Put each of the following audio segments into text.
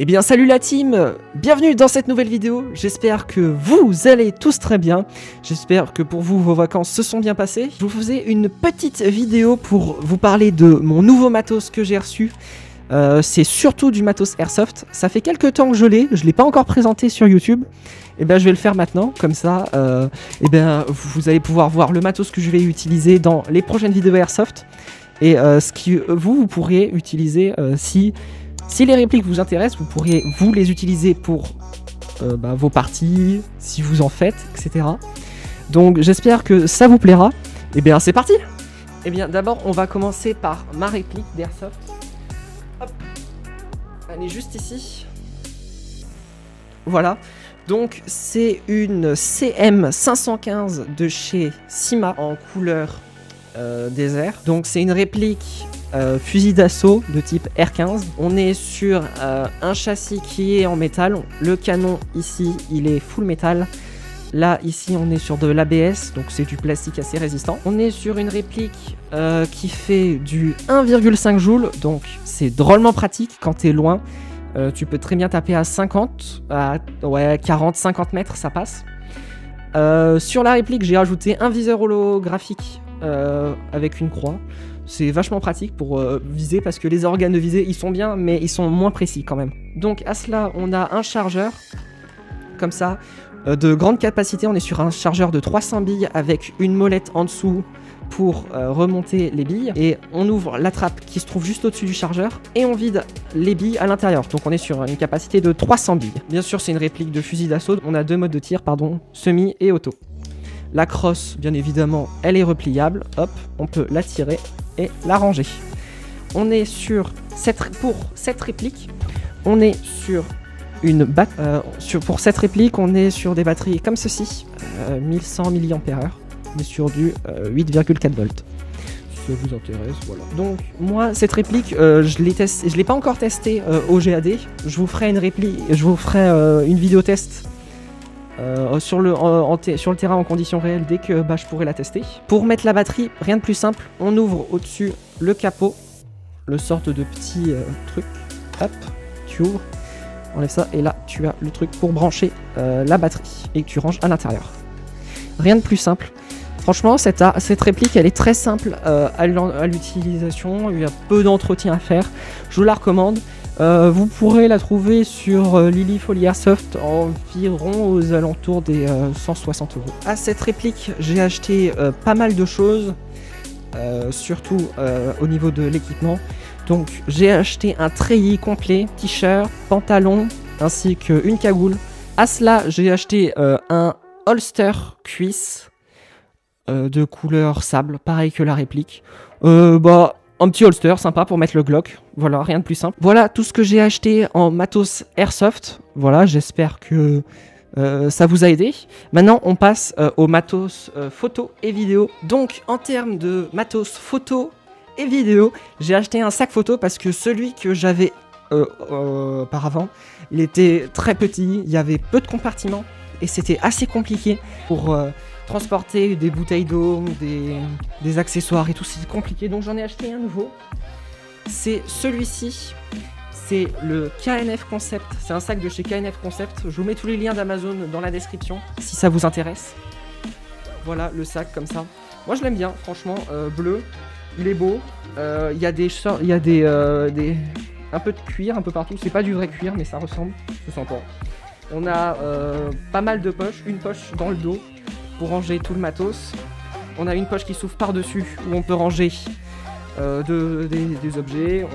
Eh bien salut la team, bienvenue dans cette nouvelle vidéo, j'espère que vous allez tous très bien, j'espère que pour vous vos vacances se sont bien passées. Je vous faisais une petite vidéo pour vous parler de mon nouveau matos que j'ai reçu, c'est surtout du matos Airsoft, ça fait quelques temps que je l'ai pas encore présenté sur YouTube, et bien je vais le faire maintenant, comme ça et bien vous allez pouvoir voir le matos que je vais utiliser dans les prochaines vidéos Airsoft, et ce que vous pourrez utiliser si les répliques vous intéressent, vous pourriez vous les utiliser pour vos parties, si vous en faites, etc. Donc j'espère que ça vous plaira. Et bien c'est parti. Et bien d'abord on va commencer par ma réplique d'Airsoft. Hop. Elle est juste ici. Voilà. Donc c'est une CM515 de chez Sima en couleur désert. Donc c'est une réplique fusil d'assaut de type R15. On est sur un châssis qui est en métal. Le canon ici il est full métal. Là ici on est sur de l'ABS, donc c'est du plastique assez résistant. On est sur une réplique qui fait du 1,5 joules, donc c'est drôlement pratique quand t'es loin. Tu peux très bien taper à 50, à 40-50 mètres, ça passe. Sur la réplique j'ai ajouté un viseur holographique avec une croix. C'est vachement pratique pour viser parce que les organes de visée ils sont bien mais ils sont moins précis quand même. Donc à cela on a un chargeur comme ça de grande capacité. On est sur un chargeur de 300 billes avec une molette en dessous pour remonter les billes, et on ouvre la trappe qui se trouve juste au-dessus du chargeur et on vide les billes à l'intérieur. Donc on est sur une capacité de 300 billes. Bien sûr c'est une réplique de fusil d'assaut. On a deux modes de tir, semi et auto. La crosse, bien évidemment, elle est repliable. Hop, on peut la tirer et la ranger. On est sur pour cette réplique, on est sur une pour cette réplique, on est sur des batteries comme ceci, 1100 mAh. On est sur du 8,4 volts. Si ça vous intéresse, voilà. Donc moi, cette réplique, je l'ai pas encore testé au GAD. Je vous ferai une vidéo test. Sur le terrain en conditions réelles dès que je pourrai la tester. Pour mettre la batterie, rien de plus simple, on ouvre au-dessus le capot, le sorte de petit truc, hop, tu ouvres, enlève ça et là tu as le truc pour brancher la batterie et que tu ranges à l'intérieur. Rien de plus simple. Franchement cette réplique elle est très simple à l'utilisation, il y a peu d'entretien à faire, je vous la recommande. Vous pourrez la trouver sur Lily Folly Airsoft environ aux alentours des 160 €. À cette réplique, j'ai acheté pas mal de choses, surtout au niveau de l'équipement. Donc j'ai acheté un treillis complet, t-shirt, pantalon, ainsi qu'une cagoule. À cela, j'ai acheté un holster cuisse de couleur sable, pareil que la réplique. Un petit holster sympa pour mettre le Glock, voilà, rien de plus simple. Voilà tout ce que j'ai acheté en matos Airsoft, voilà, j'espère que ça vous a aidé. Maintenant on passe au matos photo et vidéo. Donc en termes de matos photo et vidéo, j'ai acheté un sac photo parce que celui que j'avais auparavant, il était très petit, il y avait peu de compartiments et c'était assez compliqué pour transporter des bouteilles d'eau, des accessoires et tout, c'est compliqué, donc j'en ai acheté un nouveau. C'est celui-ci, c'est le KNF Concept, c'est un sac de chez KNF Concept. Je vous mets tous les liens d'Amazon dans la description si ça vous intéresse. Voilà le sac comme ça. Moi je l'aime bien, franchement, bleu, il est beau. Il y a un peu de cuir un peu partout, c'est pas du vrai cuir mais ça ressemble, c'est sympa. On a pas mal de poches, une poche dans le dos pour ranger tout le matos. On a une poche qui s'ouvre par-dessus où on peut ranger des objets.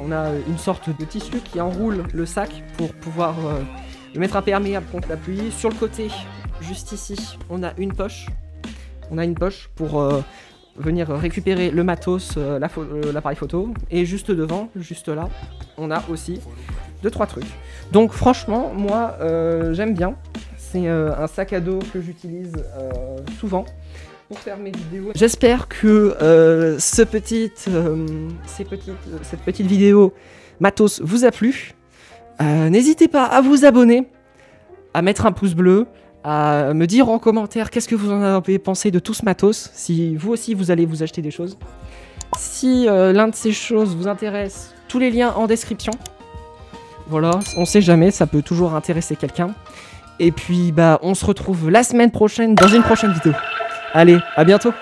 On a une sorte de tissu qui enroule le sac pour pouvoir le mettre imperméable contre la pluie. Sur le côté, juste ici, on a une poche. On a une poche pour venir récupérer le matos, l'appareil photo. Et juste devant, juste là, on a aussi 2-3 trucs. Donc franchement, moi, j'aime bien. C'est un sac à dos que j'utilise souvent pour faire mes vidéos. J'espère que cette petite vidéo matos vous a plu. N'hésitez pas à vous abonner, à mettre un pouce bleu, à me dire en commentaire qu'est-ce que vous en avez pensé de tout ce matos, si vous aussi vous allez vous acheter des choses. Si l'un de ces choses vous intéresse, tous les liens en description. Voilà, on sait jamais, ça peut toujours intéresser quelqu'un. Et puis, bah, on se retrouve la semaine prochaine dans une prochaine vidéo. Allez, à bientôt!